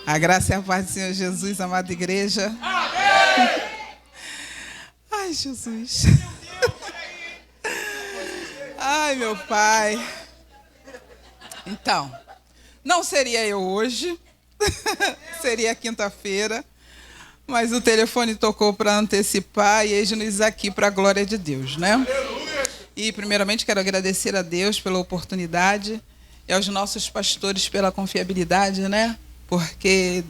A graça e a paz do Senhor Jesus, amada igreja. Amém! Ai, Jesus. Ai, meu Pai. Então, não seria eu hoje, seria quinta-feira, mas o telefone tocou para antecipar e eis-nos aqui para a glória de Deus, né? E primeiramente quero agradecer a Deus pela oportunidade e aos nossos pastores pela confiabilidade, né? Porque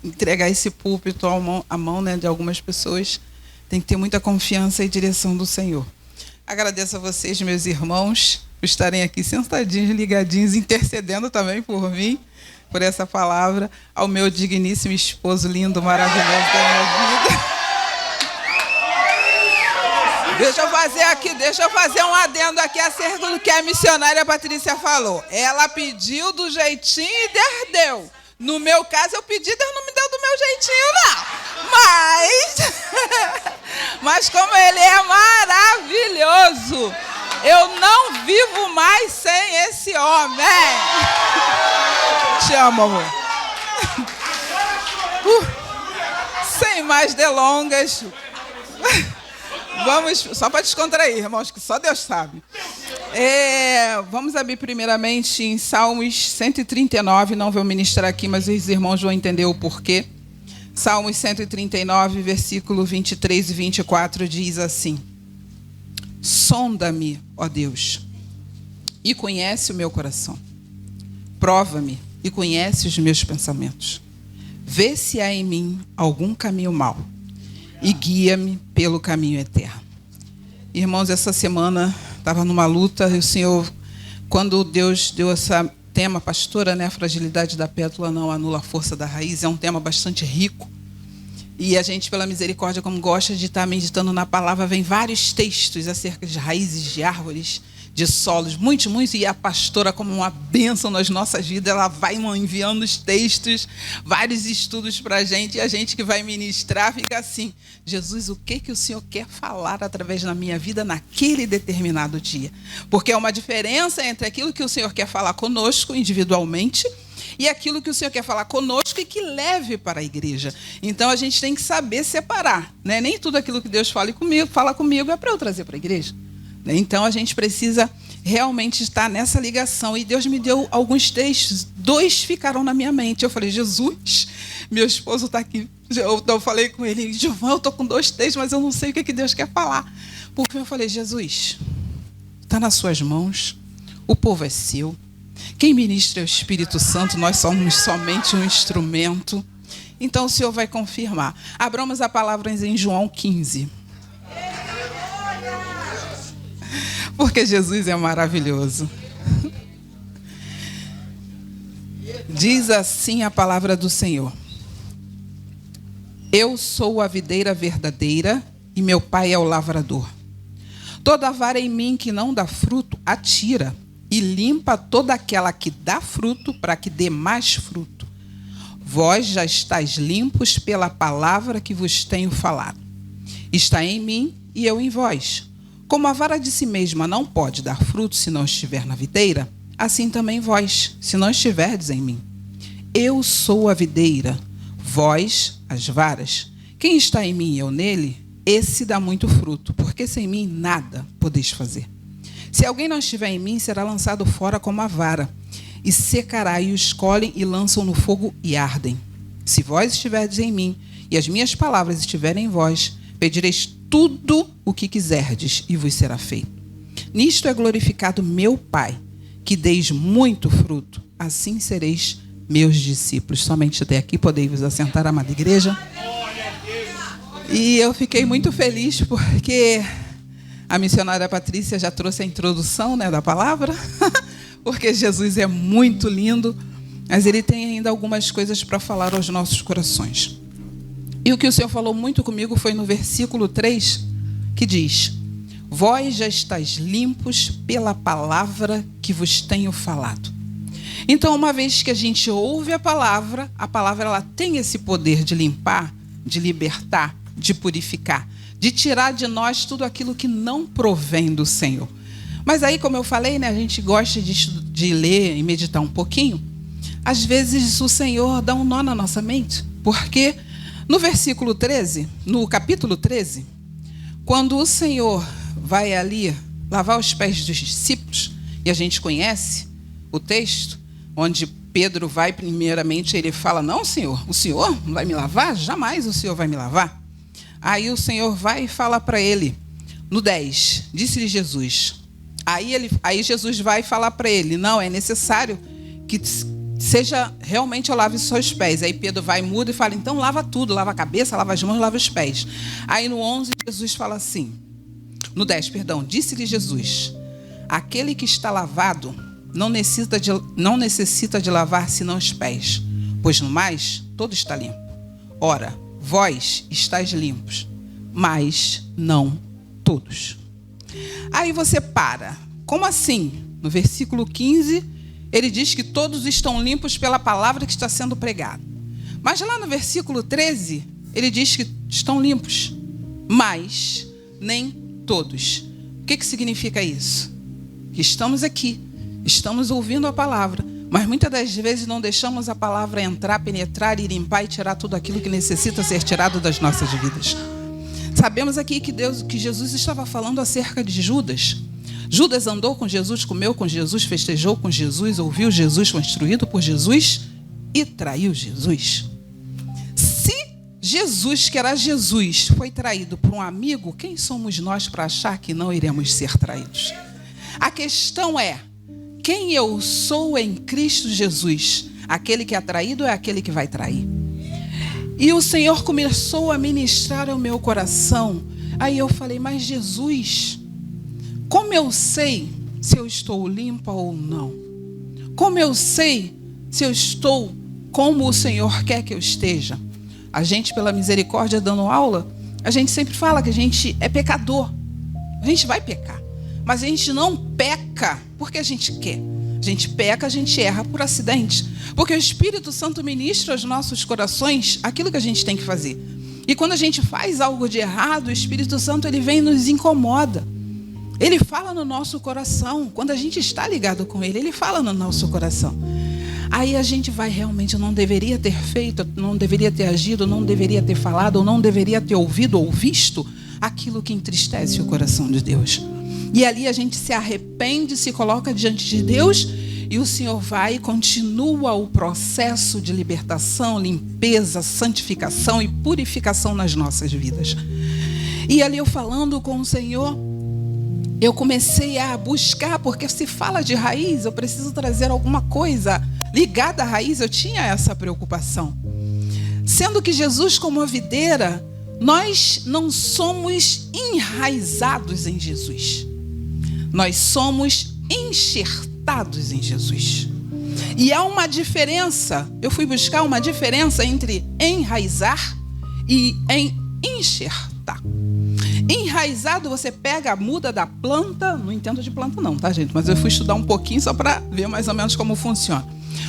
entregar esse púlpito à mão, né, de algumas pessoas tem que ter muita confiança e direção do Senhor. Agradeço a vocês, meus irmãos, por estarem aqui sentadinhos, ligadinhos, intercedendo também por mim, por essa palavra, ao meu digníssimo esposo lindo, maravilhoso da minha vida. Deixa eu fazer um adendo aqui acerca do que a missionária Patrícia falou. Ela pediu do jeitinho e Deus deu. No meu caso, eu pedi, Deus não me deu do meu jeitinho, não. Mas como ele é maravilhoso, eu não vivo mais sem esse homem. Te amo, amor. Sem mais delongas. Vamos, só para descontrair, irmãos, que só Deus sabe. Vamos abrir primeiramente em Salmos 139, não vou ministrar aqui, mas os irmãos vão entender o porquê. Salmos 139, versículo 23 e 24 diz assim: Sonda-me, ó Deus, e conhece o meu coração. Prova-me e conhece os meus pensamentos. Vê se há em mim algum caminho mau e guia-me pelo caminho eterno. Irmãos, essa semana estava numa luta, e o Senhor, quando Deus deu esse tema, pastora, né, a fragilidade da pétala não anula a força da raiz, é um tema bastante rico. E a gente, pela misericórdia, como gosta de estar meditando na palavra, vem vários textos acerca de raízes de árvores, de solos, muito, e a pastora, como uma bênção nas nossas vidas, ela vai enviando os textos, vários estudos para a gente, e a gente que vai ministrar fica assim: Jesus, o que o Senhor quer falar através da minha vida naquele determinado dia? Porque é uma diferença entre aquilo que o Senhor quer falar conosco individualmente e aquilo que o Senhor quer falar conosco e que leve para a igreja. Então a gente tem que saber separar, né? Nem tudo aquilo que Deus fala comigo é para eu trazer para a igreja. Então a gente precisa realmente estar nessa ligação. E Deus me deu alguns textos, 2 ficaram na minha mente. Eu falei: Jesus, meu esposo está aqui. Eu falei com ele: Gilvan, eu estou com 2 textos, mas eu não sei o que Deus quer falar. Por fim eu falei: Jesus, está nas suas mãos, o povo é seu. Quem ministra é o Espírito Santo, nós somos somente um instrumento. Então o Senhor vai confirmar. Abramos a palavra em João 15. Porque Jesus é maravilhoso. Diz assim a palavra do Senhor: Eu sou a videira verdadeira e meu pai é o lavrador. Toda vara em mim que não dá fruto, atira, e limpa toda aquela que dá fruto, para que dê mais fruto. Vós já estáis limpos pela palavra que vos tenho falado. Está em mim e eu em vós. Como a vara de si mesma não pode dar fruto se não estiver na videira, assim também vós, se não estiverdes em mim. Eu sou a videira, vós as varas. Quem está em mim e eu nele, esse dá muito fruto, porque sem mim nada podeis fazer. Se alguém não estiver em mim, será lançado fora como a vara, e secará, e os colhem e lançam no fogo e ardem. Se vós estiverdes em mim, e as minhas palavras estiverem em vós, pedireis tudo o que quiserdes, e vos será feito. Nisto é glorificado meu Pai, que deis muito fruto, assim sereis meus discípulos. Somente até aqui podeis vos assentar, amada igreja. E eu fiquei muito feliz porque a missionária Patrícia já trouxe a introdução, né, da palavra, porque Jesus é muito lindo, mas ele tem ainda algumas coisas para falar aos nossos corações. E o que o Senhor falou muito comigo foi no versículo 3, que diz: Vós já estáis limpos pela palavra que vos tenho falado. Então, uma vez que a gente ouve a palavra ela tem esse poder de limpar, de libertar, de purificar, de tirar de nós tudo aquilo que não provém do Senhor. Mas aí, como eu falei, né, a gente gosta de ler e meditar um pouquinho. às vezes o Senhor dá um nó na nossa mente, porque no versículo 13, no capítulo 13, quando o Senhor vai ali lavar os pés dos discípulos, e a gente conhece o texto, onde Pedro vai primeiramente, ele fala, não, Senhor, o Senhor não vai me lavar? Jamais o Senhor vai me lavar. Aí o Senhor vai e fala para ele, no 10, disse-lhe Jesus. Aí Jesus vai falar para ele, não, é necessário que seja realmente eu lave os seus pés. Aí Pedro vai, muda e fala, então lava tudo, lava a cabeça, lava as mãos, lava os pés. Aí no 11, Jesus fala assim, no 10, perdão, disse-lhe Jesus, aquele que está lavado não necessita de lavar senão os pés, pois no mais todo está limpo. Ora, vós estáis limpos, mas não todos. Aí você para. Como assim? No versículo 15, ele diz que todos estão limpos pela palavra que está sendo pregada. Mas lá no versículo 13, ele diz que estão limpos, mas nem todos. O que significa isso? Que estamos aqui, estamos ouvindo a palavra, mas muitas das vezes não deixamos a palavra entrar, penetrar e limpar e tirar tudo aquilo que necessita ser tirado das nossas vidas. Sabemos aqui que Jesus estava falando acerca de Judas. Judas andou com Jesus, comeu com Jesus, festejou com Jesus, ouviu Jesus, foi instruído por Jesus e traiu Jesus. Se Jesus, que era Jesus, foi traído por um amigo, quem somos nós para achar que não iremos ser traídos? A questão é, quem eu sou em Cristo Jesus? Aquele que é traído é aquele que vai trair. E o Senhor começou a ministrar ao meu coração. Aí eu falei, mas Jesus, como eu sei se eu estou limpa ou não? Como eu sei se eu estou como o Senhor quer que eu esteja? A gente, pela misericórdia, dando aula, a gente sempre fala que a gente é pecador. A gente vai pecar. Mas a gente não peca porque a gente quer. A gente peca, a gente erra por acidente. Porque o Espírito Santo ministra aos nossos corações aquilo que a gente tem que fazer. E quando a gente faz algo de errado, o Espírito Santo ele vem e nos incomoda. Ele fala no nosso coração. Quando a gente está ligado com ele, ele fala no nosso coração. Aí a gente vai realmente, não deveria ter feito, não deveria ter agido, não deveria ter falado, ou não deveria ter ouvido ou visto aquilo que entristece o coração de Deus. E ali a gente se arrepende, se coloca diante de Deus e o Senhor vai e continua o processo de libertação, limpeza, santificação e purificação nas nossas vidas. E ali eu falando com o Senhor, eu comecei a buscar, porque se fala de raiz, eu preciso trazer alguma coisa ligada à raiz, eu tinha essa preocupação. Sendo que Jesus, como a videira, nós não somos enraizados em Jesus. Nós somos enxertados em Jesus. E há uma diferença, eu fui buscar uma diferença entre enraizar e enxertar. Enraizado, você pega a muda da planta, não entendo de planta não, tá, gente? Mas eu fui estudar um pouquinho só para ver mais ou menos como funciona.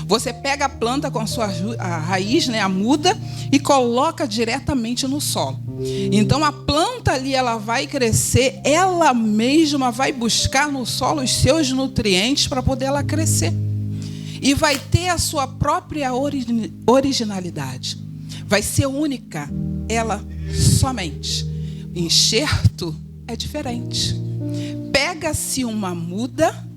Você pega a planta com a raiz, né, a muda, e coloca diretamente no solo. Então a planta ali, ela vai crescer, ela mesma vai buscar no solo os seus nutrientes para poder ela crescer. E vai ter a sua própria originalidade. Vai ser única, ela somente. Enxerto é diferente. Pega-se uma muda,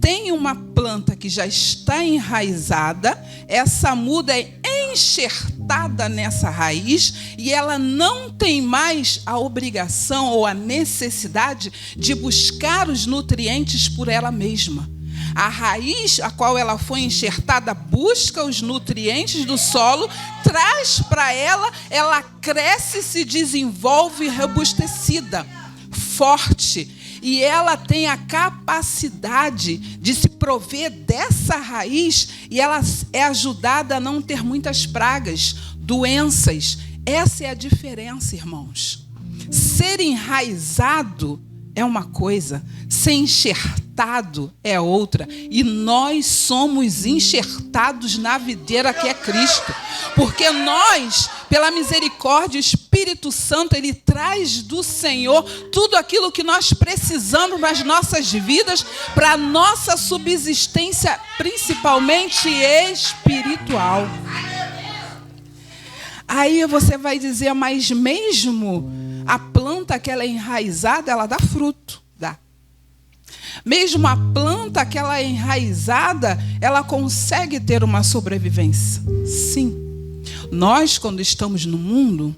tem uma planta que já está enraizada, essa muda é enxertada nessa raiz e ela não tem mais a obrigação ou a necessidade de buscar os nutrientes por ela mesma. A raiz a qual ela foi enxertada busca os nutrientes do solo, traz para ela, ela cresce, se desenvolve robustecida, forte. E ela tem a capacidade de se prover dessa raiz e ela é ajudada a não ter muitas pragas, doenças. Essa é a diferença, irmãos. Ser enraizado é uma coisa, ser enxertado enxertado é outra. E nós somos enxertados na videira que é Cristo. Porque nós, pela misericórdia, o Espírito Santo, ele traz do Senhor tudo aquilo que nós precisamos nas nossas vidas para a nossa subsistência, principalmente espiritual. Aí você vai dizer, mas mesmo a planta que ela é enraizada, ela dá fruto. Dá. Mesmo a planta que ela é enraizada, ela consegue ter uma sobrevivência. Sim. Nós, quando estávamos no mundo,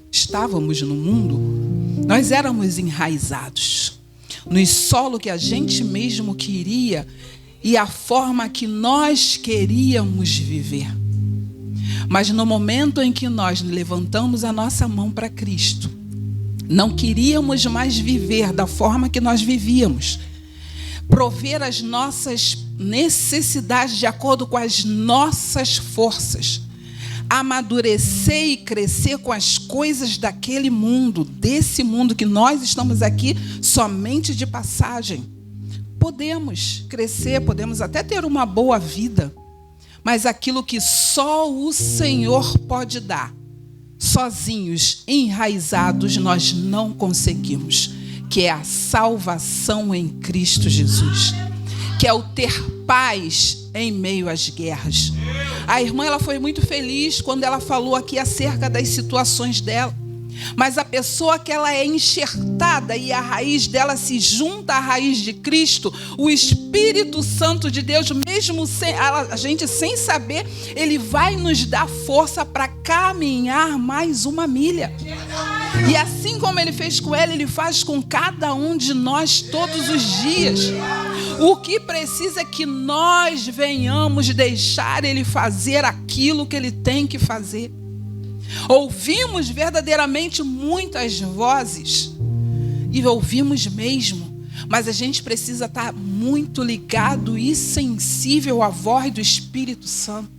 nós éramos enraizados no solo que a gente mesmo queria e a forma que nós queríamos viver. Mas no momento em que nós levantamos a nossa mão para Cristo, não queríamos mais viver da forma que nós vivíamos, prover as nossas necessidades de acordo com as nossas forças, amadurecer e crescer com as coisas daquele mundo, desse mundo que nós estamos aqui somente de passagem. Podemos crescer, podemos até ter uma boa vida, mas aquilo que só o Senhor pode dar, sozinhos, enraizados, nós não conseguimos, que é a salvação em Cristo Jesus, que é o ter paz em meio às guerras. A irmã, ela foi muito feliz quando ela falou aqui acerca das situações dela. Mas a pessoa que ela é enxertada e a raiz dela se junta à raiz de Cristo, o Espírito Santo de Deus, mesmo a gente sem saber, ele vai nos dar força para caminhar mais uma milha. E assim como ele fez com ela, ele faz com cada um de nós todos os dias. O que precisa é que nós venhamos deixar ele fazer aquilo que ele tem que fazer. Ouvimos verdadeiramente muitas vozes, e ouvimos mesmo, mas a gente precisa estar muito ligado e sensível à voz do Espírito Santo.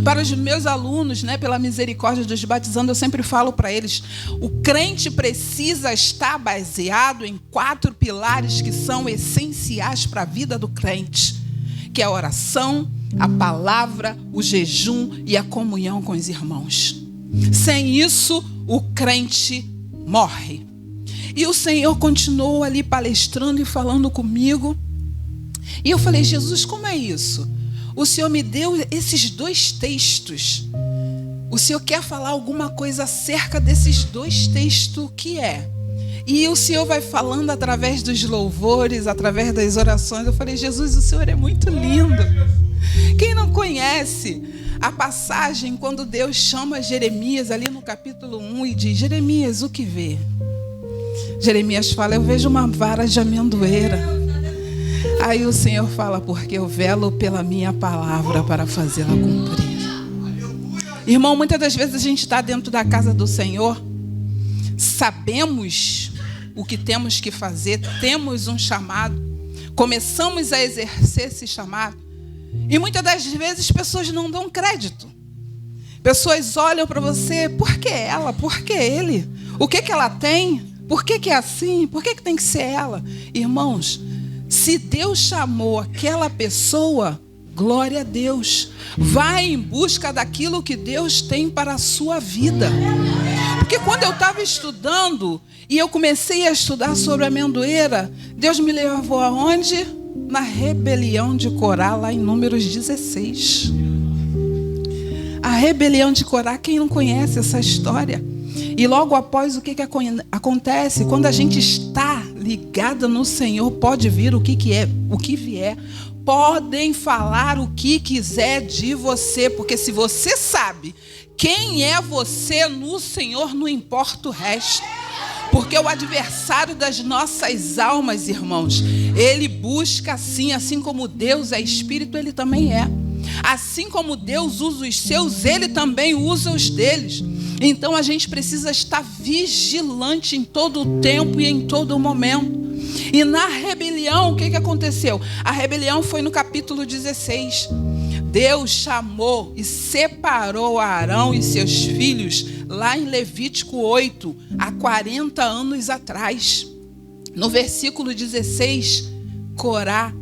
Para os meus alunos, pela misericórdia dos batizando, eu sempre falo para eles, o crente precisa estar baseado em 4 pilares que são essenciais para a vida do crente, que é a oração, a palavra, o jejum e a comunhão com os irmãos. Sem isso, o crente morre. E o Senhor continuou ali palestrando e falando comigo. E eu falei, Jesus, como é isso? O Senhor me deu esses 2 textos. O Senhor quer falar alguma coisa acerca desses 2 textos, o que é? E o Senhor vai falando através dos louvores, através das orações. Eu falei, Jesus, o Senhor é muito lindo. Quem não conhece a passagem quando Deus chama Jeremias ali no capítulo 1 e diz, Jeremias, o que vê? Jeremias fala, eu vejo uma vara de amendoeira. Aí o Senhor fala, porque eu velo pela minha palavra para fazê-la cumprir. Irmão, muitas das vezes a gente está dentro da casa do Senhor, sabemos o que temos que fazer, temos um chamado, começamos a exercer esse chamado, e muitas das vezes pessoas não dão crédito. Pessoas olham para você, por que ela? Por que ele? O que ela tem? Por que é assim? Por que tem que ser ela? Irmãos, se Deus chamou aquela pessoa, glória a Deus. Vai em busca daquilo que Deus tem para a sua vida. Porque quando eu estava estudando, e eu comecei a estudar sobre a amendoeira, Deus me levou aonde? Na rebelião de Corá, lá em Números 16. A rebelião de Corá, quem não conhece essa história? E logo após, o que acontece? Quando a gente está ligada no Senhor, pode vir o que vier. Podem falar o que quiser de você, porque se você sabe quem é você no Senhor, não importa o resto. Porque o adversário das nossas almas, irmãos, ele busca assim como Deus é espírito, ele também é. Assim como Deus usa os seus, ele também usa os deles. Então a gente precisa estar vigilante em todo o tempo e em todo o momento. E na rebelião, o que aconteceu? A rebelião foi no capítulo 16. Deus chamou e separou Arão e seus filhos lá em Levítico 8, há 40 anos atrás. No versículo 16, Corá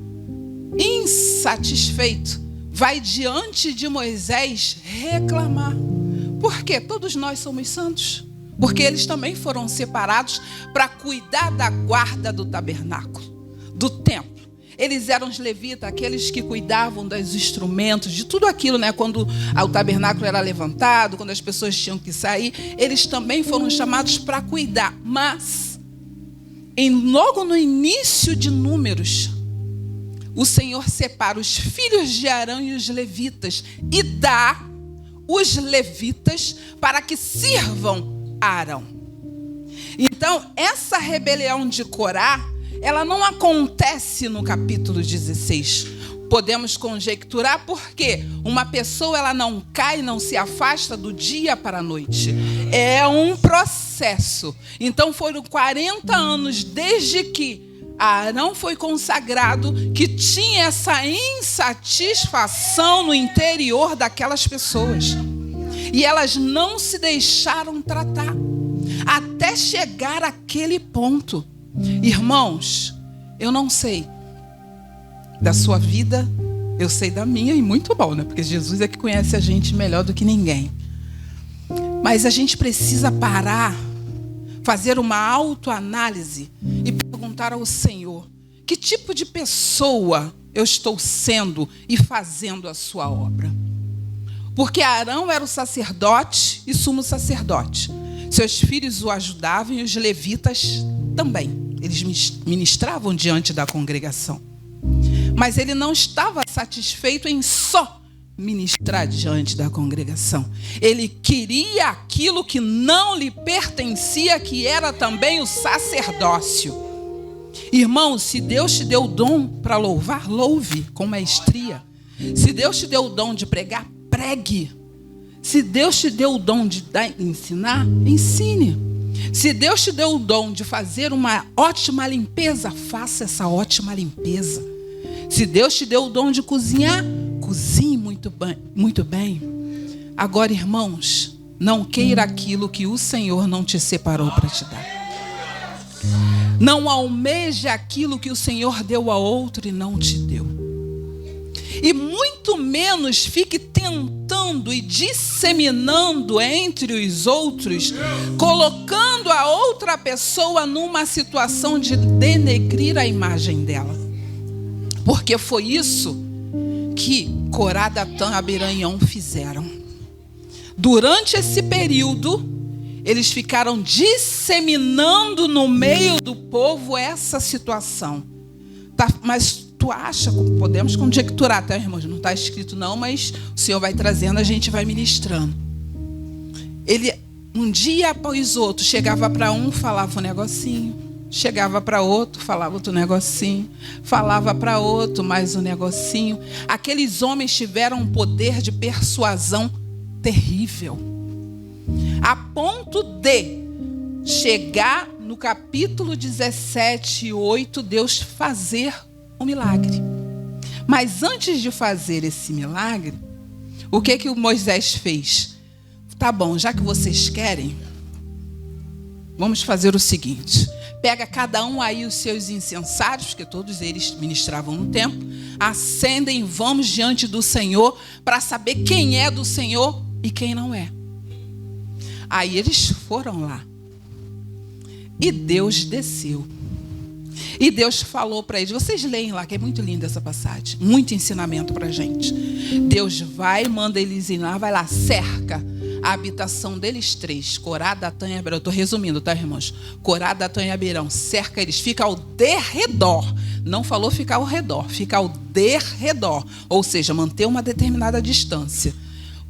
insatisfeito, vai diante de Moisés reclamar. Por quê? Todos nós somos santos. Porque eles também foram separados para cuidar da guarda do tabernáculo, do templo. Eles eram os levitas, aqueles que cuidavam dos instrumentos, de tudo aquilo, né? Quando o tabernáculo era levantado, quando as pessoas tinham que sair, eles também foram chamados para cuidar. Mas, logo no início de Números, o Senhor separa os filhos de Arão e os levitas e dá os levitas para que sirvam a Arão. Então, essa rebelião de Corá, ela não acontece no capítulo 16. Podemos conjecturar porque uma pessoa ela não cai, não se afasta do dia para a noite. É um processo. Então, foram 40 anos desde que Arão foi consagrado, que tinha essa insatisfação no interior daquelas pessoas. E elas não se deixaram tratar, até chegar àquele ponto. Irmãos, eu não sei da sua vida, eu sei da minha, e muito bom, né? Porque Jesus é que conhece a gente melhor do que ninguém. Mas a gente precisa parar, fazer uma autoanálise e perguntar ao Senhor: que tipo de pessoa eu estou sendo e fazendo a sua obra? Porque Arão era o sacerdote e sumo sacerdote. Seus filhos o ajudavam e os levitas também. Eles ministravam diante da congregação. Mas ele não estava satisfeito em só ministrar diante da congregação. Ele queria aquilo que não lhe pertencia, que era também o sacerdócio. Irmão, se Deus te deu o dom para louvar, louve com maestria. Se Deus te deu o dom de pregar, pregue. Se Deus te deu o dom de ensinar, ensine. Se Deus te deu o dom de fazer uma ótima limpeza, faça essa ótima limpeza. Se Deus te deu o dom de cozinhar, cozinhe muito bem. Agora, irmãos, não queira aquilo que o Senhor não te separou para te dar. Não almeje aquilo que o Senhor deu a outro e não te deu. E muito menos fique tentando e disseminando entre os outros, colocando a outra pessoa numa situação de denegrir a imagem dela. Porque foi isso que Corá, Datã e Abiram fizeram. Durante esse período, eles ficaram disseminando no meio do povo essa situação. Tá, mas tu acha, podemos conjecturar, tá, irmãos? Não está escrito não, mas o Senhor vai trazendo, a gente vai ministrando. Ele, um dia após outro, chegava para um, falava um negocinho. Chegava para outro, falava outro negocinho. Falava para outro, mais um negocinho. Aqueles homens tiveram um poder de persuasão terrível. A ponto de chegar no capítulo 17, 8, Deus fazer um milagre. Mas antes de fazer esse milagre, o que o Moisés fez? Tá bom, já que vocês querem, vamos fazer o seguinte: pega cada um aí os seus incensários, porque todos eles ministravam no templo, acendem, vamos diante do Senhor para saber quem é do Senhor e quem não é. Aí eles foram lá. E Deus desceu. E Deus falou para eles, vocês leem lá, que é muito linda essa passagem, muito ensinamento para a gente. Deus vai, manda eles ir lá, vai lá, cerca a habitação deles três, Corá, Datã e Abiram. Eu estou resumindo, tá, irmãos? Corá, Datã e Abiram, cerca eles, fica ao derredor. Não falou ficar ao redor, fica ao derredor. Ou seja, manter uma determinada distância.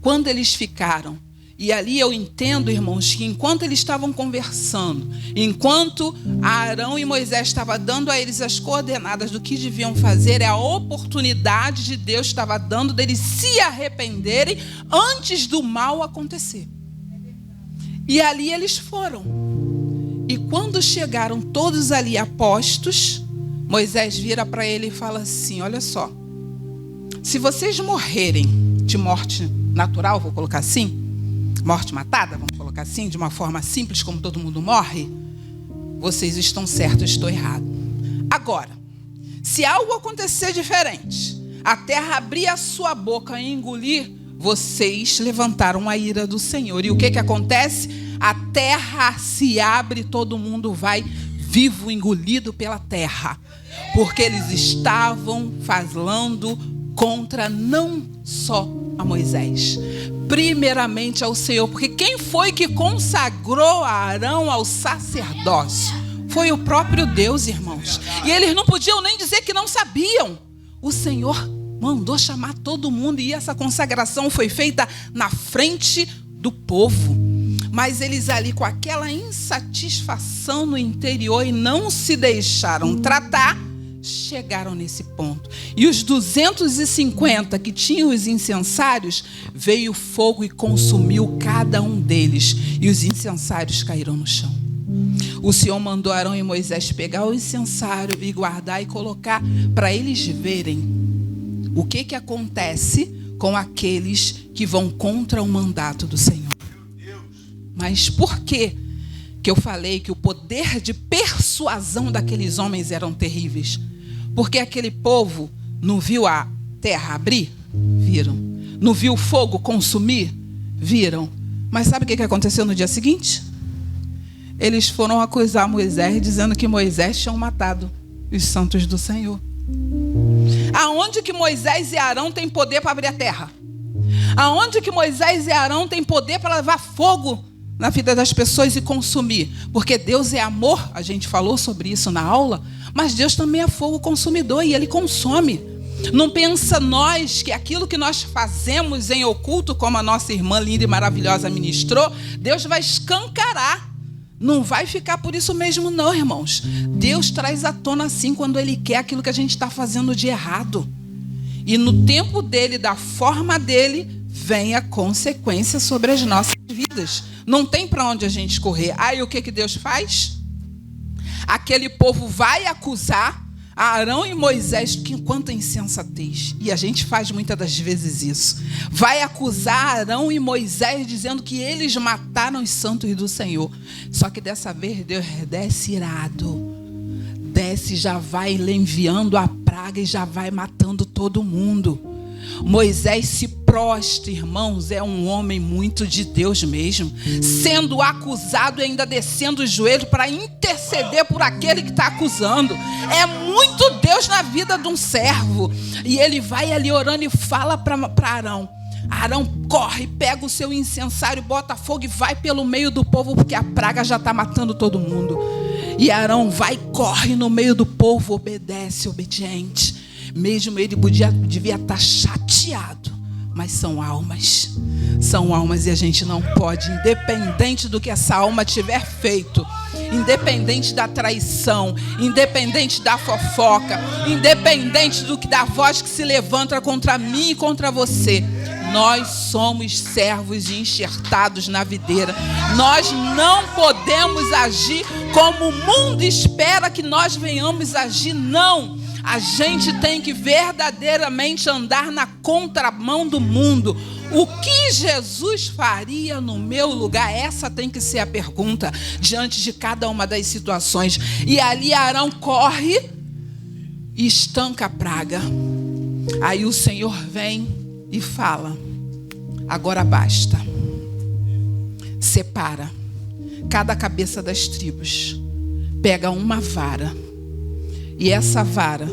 Quando eles ficaram, e ali eu entendo, irmãos, que enquanto eles estavam conversando, enquanto Arão e Moisés estavam dando a eles as coordenadas do que deviam fazer, é a oportunidade de Deus estava dando deles se arrependerem antes do mal acontecer. E ali eles foram. E quando chegaram todos ali apostos, Moisés vira para ele e fala assim: olha só, se vocês morrerem de morte natural, vou colocar assim, morte matada, vamos colocar assim, de uma forma simples, como todo mundo morre, vocês estão certos, eu estou errado. Agora, Se algo acontecer diferente, a terra abrir a sua boca e engolir, vocês levantaram a ira do Senhor. E o que acontece? A terra se abre e todo mundo vai vivo, engolido pela terra. Porque eles estavam falando contra não só a Moisés, primeiramente ao Senhor. Porque quem foi que consagrou a Arão ao sacerdócio? Foi o próprio Deus, irmãos. E eles não podiam nem dizer que não sabiam. O Senhor mandou chamar todo mundo e essa consagração foi feita na frente do povo. Mas eles ali com aquela insatisfação no interior e não se deixaram tratar, chegaram nesse ponto. E os 250 que tinham os incensários, veio fogo e consumiu cada um deles. E os incensários caíram no chão. O Senhor mandou Arão e Moisés pegar o incensário e guardar e colocar para eles verem o que acontece com aqueles que vão contra o mandato do Senhor. Mas por que eu falei que o poder de persuasão daqueles homens eram terríveis? Porque aquele povo não viu a terra abrir? Viram. Não viu o fogo consumir? Viram. Mas sabe o que aconteceu no dia seguinte? Eles foram acusar Moisés, dizendo que Moisés tinha matado os santos do Senhor. Aonde que Moisés e Arão têm poder para abrir a terra? Aonde que Moisés e Arão têm poder para levar fogo na vida das pessoas e consumir? Porque Deus é amor, a gente falou sobre isso na aula, mas Deus também é fogo consumidor e Ele consome. Não pensa nós que aquilo que nós fazemos em oculto, como a nossa irmã linda e maravilhosa ministrou, Deus vai escancarar. Não vai ficar por isso mesmo não, irmãos. Deus traz à tona assim quando Ele quer aquilo que a gente está fazendo de errado. E no tempo dele, da forma dele, vem a consequência sobre as nossas vidas. Não tem para onde a gente correr. Aí o que Deus faz? Aquele povo vai acusar Arão e Moisés, que quanta insensatez. E a gente faz muitas das vezes isso. Vai acusar Arão e Moisés dizendo que eles mataram os santos do Senhor. Só que dessa vez Deus desce irado. Desce, já vai enviando a praga e já vai matando todo mundo. Moisés se prostra, irmãos, é um homem muito de Deus mesmo, sendo acusado e ainda descendo o joelho para interceder por aquele que está acusando. É muito Deus na vida de um servo. E ele vai ali orando e fala para Arão. Arão corre, pega o seu incensário, bota fogo e vai pelo meio do povo, porque a praga já está matando todo mundo. E Arão vai, corre no meio do povo, obedece, obediente. Mesmo ele devia estar chateado, mas são almas e a gente não pode, independente do que essa alma tiver feito, independente da traição, independente da fofoca, independente da voz que se levanta contra mim e contra você, nós somos servos enxertados na videira. Nós não podemos agir como o mundo espera que nós venhamos agir, não. A gente tem que verdadeiramente andar na contramão do mundo. O que Jesus faria no meu lugar? Essa tem que ser a pergunta diante de cada uma das situações. E ali Arão corre e estanca a praga. Aí o Senhor vem e fala: agora basta. Separa cada cabeça das tribos. Pega uma vara. E essa vara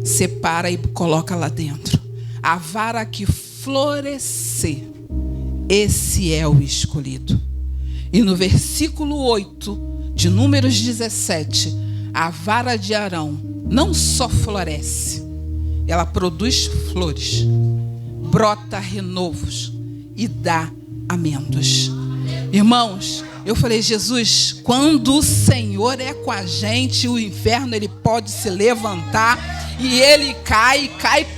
separa e coloca lá dentro. A vara que florescer, esse é o escolhido. E no versículo 8 de Números 17, a vara de Arão não só floresce, ela produz flores, brota renovos e dá amentos. Irmãos, eu falei: Jesus, quando o Senhor é com a gente, o inferno ele pode se levantar e ele cai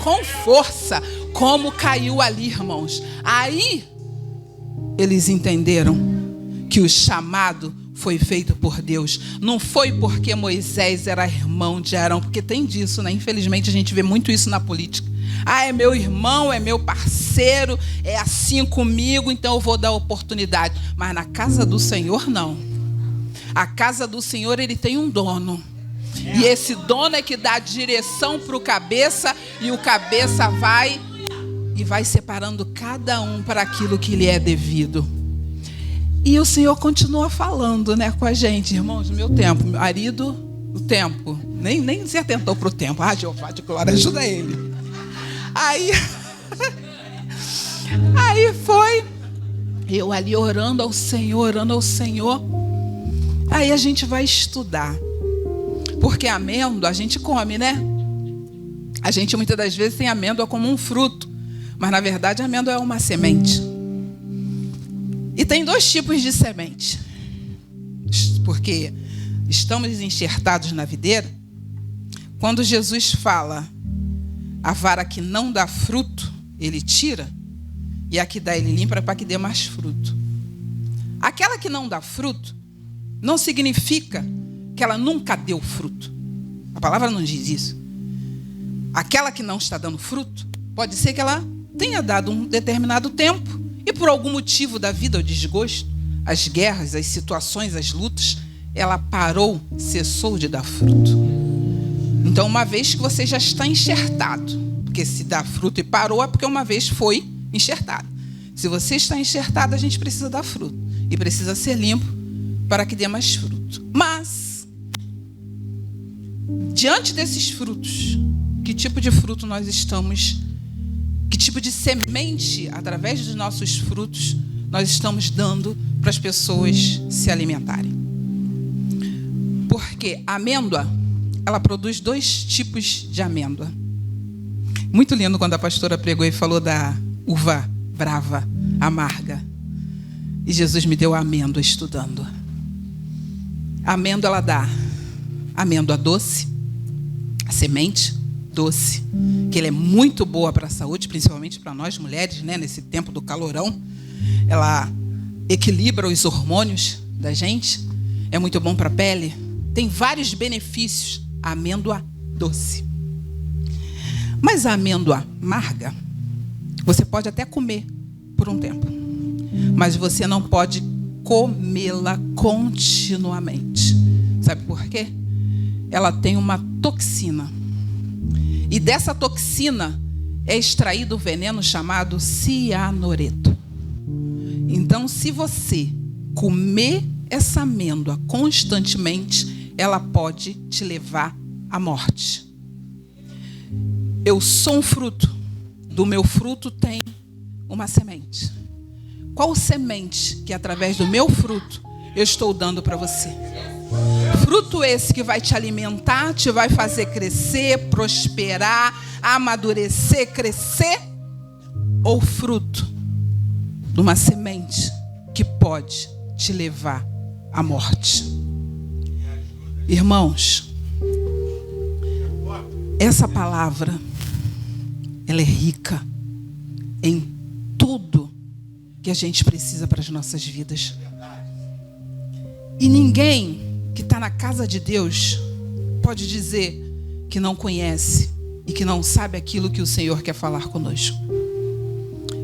com força, como caiu ali, irmãos. Aí eles entenderam que o chamado foi feito por Deus. Não foi porque Moisés era irmão de Arão, porque tem disso, né? Infelizmente a gente vê muito isso na política. Ah, é meu irmão, é meu parceiro, é assim comigo, então eu vou dar oportunidade. Mas na casa do Senhor, não. A casa do Senhor, ele tem um dono. E esse dono é que dá direção para o cabeça, e o cabeça vai separando cada um para aquilo que lhe é devido. E o Senhor continua falando, né, com a gente, irmãos, no meu tempo, meu marido, o tempo, nem se atentou para o tempo. Jeová de glória, ajuda ele. Aí foi eu ali orando ao Senhor. Aí a gente vai estudar. Porque amêndoa a gente come, né? A gente muitas das vezes tem amêndoa como um fruto, mas na verdade a amêndoa é uma semente. E tem 2 tipos de semente. Porque estamos enxertados na videira. Quando Jesus fala, a vara que não dá fruto, ele tira, e a que dá, ele limpa para que dê mais fruto. Aquela que não dá fruto, não significa que ela nunca deu fruto. A palavra não diz isso. Aquela que não está dando fruto, pode ser que ela tenha dado um determinado tempo, e por algum motivo da vida, o desgosto, as guerras, as situações, as lutas, ela parou, cessou de dar fruto. Então, uma vez que você já está enxertado, porque se dá fruto e parou, é porque uma vez foi enxertado. Se você está enxertado, a gente precisa dar fruto. E precisa ser limpo para que dê mais fruto. Mas, diante desses frutos, que tipo de fruto nós estamos, que tipo de semente, através dos nossos frutos, nós estamos dando para as pessoas se alimentarem? Porque a amêndoa, ela produz 2 tipos de amêndoa. Muito lindo quando a pastora pregou e falou da uva brava, amarga. E Jesus me deu a amêndoa estudando. A amêndoa, ela dá amêndoa doce, a semente doce, que ela é muito boa para a saúde, principalmente para nós mulheres, né, nesse tempo do calorão. Ela equilibra os hormônios da gente, é muito bom para a pele, tem vários benefícios, a amêndoa doce. Mas a amêndoa amarga, você pode até comer por um tempo, mas você não pode comê-la continuamente. Sabe por quê? Ela tem uma toxina. E dessa toxina é extraído o veneno chamado cianureto. Então, se você comer essa amêndoa constantemente, ela pode te levar à morte. Eu sou um fruto. Do meu fruto tem uma semente. Qual semente que através do meu fruto eu estou dando para você? Fruto esse que vai te alimentar, te vai fazer crescer, prosperar, amadurecer, crescer? Ou fruto de uma semente que pode te levar à morte? Irmãos, essa palavra, ela é rica em tudo que a gente precisa para as nossas vidas. E ninguém que está na casa de Deus pode dizer que não conhece e que não sabe aquilo que o Senhor quer falar conosco.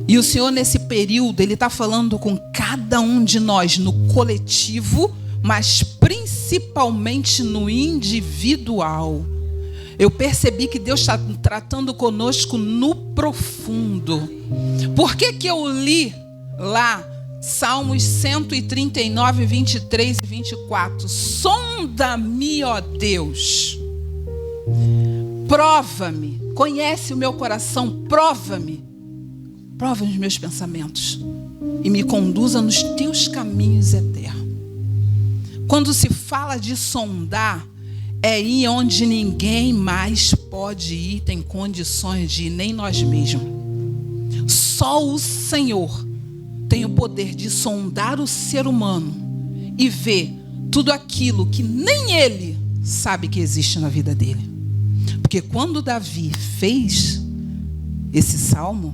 E o Senhor, nesse período, Ele está falando com cada um de nós no coletivo, mas principalmente no individual. Eu percebi que Deus está tratando conosco no profundo. Por que eu li lá Salmos 139, 23 e 24? Sonda-me, ó Deus. Prova-me. Conhece o meu coração. Prova-me. Prova os meus pensamentos. E me conduza nos teus caminhos eternos. Quando se fala de sondar, é ir onde ninguém mais pode ir, tem condições de ir, nem nós mesmos. Só o Senhor tem o poder de sondar o ser humano e ver tudo aquilo que nem ele sabe que existe na vida dele. Porque quando Davi fez esse salmo,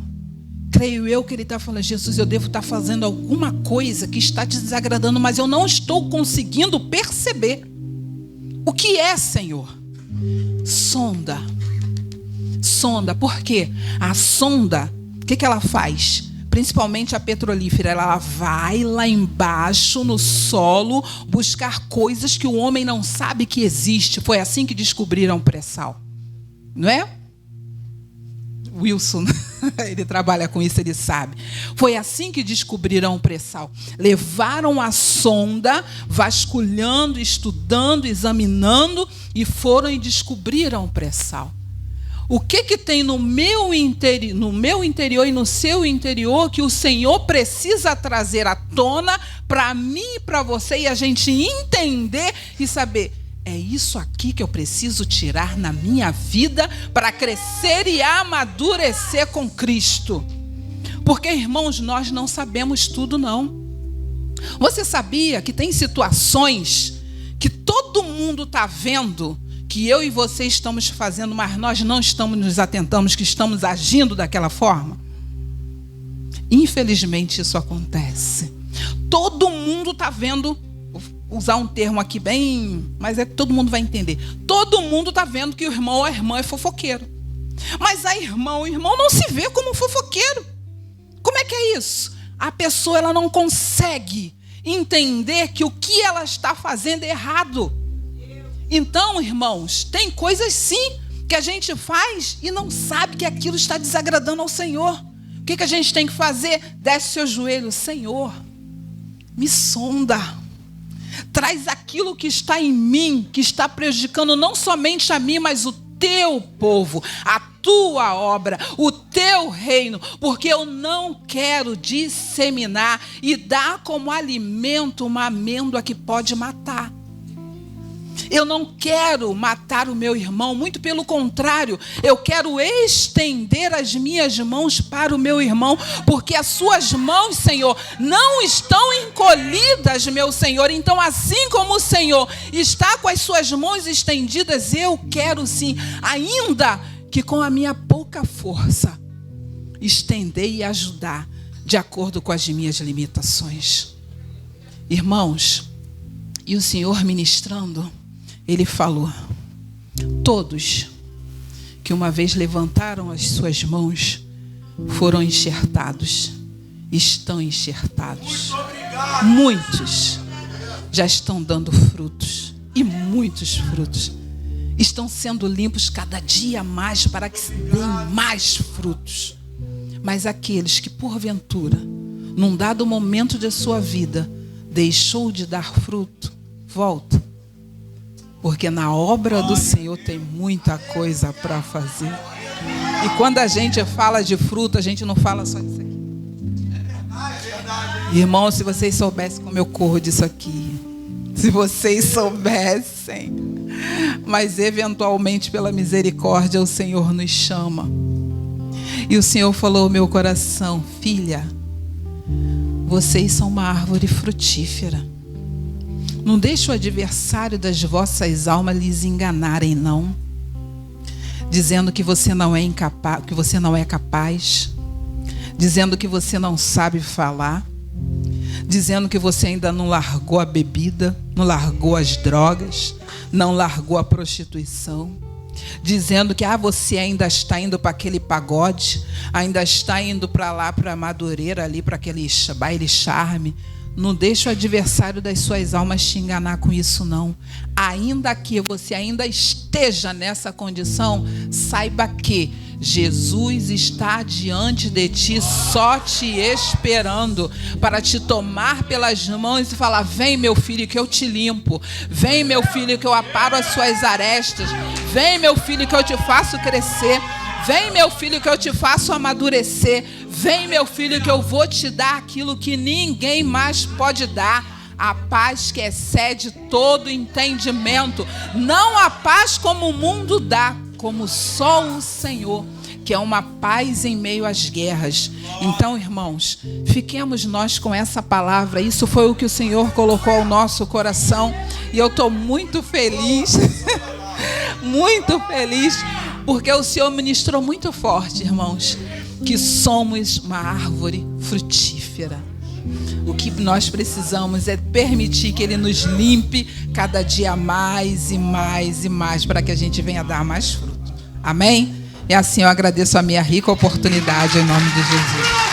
creio eu que ele está falando: Jesus, eu devo estar fazendo alguma coisa que está te desagradando, mas eu não estou conseguindo perceber. O que é, Senhor? Sonda. Sonda. Por quê? A sonda, o que ela faz? principalmente a petrolífera, ela vai lá embaixo no solo buscar coisas que o homem não sabe que existe. Foi assim que descobriram o pré-sal, não é? Wilson, ele trabalha com isso, ele sabe. Foi assim que descobriram o pré-sal. Levaram a sonda, vasculhando, estudando, examinando, e foram e descobriram o pré-sal. O que tem no meu interior e no seu interior que o Senhor precisa trazer à tona para mim e para você, e a gente entender e saber: é isso aqui que eu preciso tirar na minha vida para crescer e amadurecer com Cristo. Porque, irmãos, nós não sabemos tudo, não. Você sabia que tem situações que todo mundo está vendo, que eu e você estamos fazendo, mas nós não estamos nos atentando, que estamos agindo daquela forma? Infelizmente, isso acontece. Todo mundo está vendo. Vou usar um termo aqui bem, mas é que todo mundo vai entender. Todo mundo está vendo que o irmão ou a irmã é fofoqueiro. Mas a irmã ou o irmão não se vê como fofoqueiro. Como é que é isso? A pessoa, ela não consegue entender que o que ela está fazendo é errado. Então, irmãos, tem coisas sim que a gente faz e não sabe que aquilo está desagradando ao Senhor. O que a gente tem que fazer? Desce seu joelho: Senhor, me sonda. Traz aquilo que está em mim, que está prejudicando não somente a mim, mas o teu povo, a tua obra, o teu reino, porque eu não quero disseminar e dar como alimento uma amêndoa que pode matar. Eu não quero matar o meu irmão, muito pelo contrário, eu quero estender as minhas mãos para o meu irmão, porque as suas mãos, Senhor, não estão encolhidas, meu Senhor. Então, assim como o Senhor está com as suas mãos estendidas, eu quero sim, ainda que com a minha pouca força, estender e ajudar de acordo com as minhas limitações. Irmãos, e o Senhor ministrando, Ele falou: todos que uma vez levantaram as suas mãos foram enxertados, estão enxertados. Muitos já estão dando frutos, e muitos frutos estão sendo limpos cada dia mais para que se deem mais frutos. Mas aqueles que porventura, num dado momento de sua vida, deixou de dar fruto, volta. Porque na obra do Senhor tem muita coisa para fazer. E quando a gente fala de fruto, a gente não fala só disso aqui. Irmãos, se vocês soubessem como eu corro disso aqui. Se vocês soubessem. Mas eventualmente, pela misericórdia, o Senhor nos chama. E o Senhor falou ao meu coração: filha, vocês são uma árvore frutífera. Não deixe o adversário das vossas almas lhes enganarem, não. Dizendo que você não é incapaz, que você não é capaz. Dizendo que você não sabe falar. Dizendo que você ainda não largou a bebida, não largou as drogas, não largou a prostituição. Dizendo que você ainda está indo para aquele pagode, ainda está indo para lá, para a Madureira, ali para aquele baile charme. Não deixe o adversário das suas almas te enganar com isso, não. Ainda que você ainda esteja nessa condição, saiba que Jesus está diante de ti, só te esperando para te tomar pelas mãos e falar: vem, meu filho, que eu te limpo. Vem, meu filho, que eu aparo as suas arestas. Vem, meu filho, que eu te faço crescer. Vem, meu filho, que eu te faço amadurecer. Vem, meu filho, que eu vou te dar aquilo que ninguém mais pode dar. A paz que excede todo entendimento. Não a paz como o mundo dá, como só o Senhor, que é uma paz em meio às guerras. Então, irmãos, fiquemos nós com essa palavra. Isso foi o que o Senhor colocou ao nosso coração. E eu estou muito feliz, muito feliz, porque o Senhor ministrou muito forte, irmãos, que somos uma árvore frutífera. O que nós precisamos é permitir que Ele nos limpe cada dia mais e mais e mais, para que a gente venha dar mais fruto. Amém? E assim eu agradeço a minha rica oportunidade em nome de Jesus.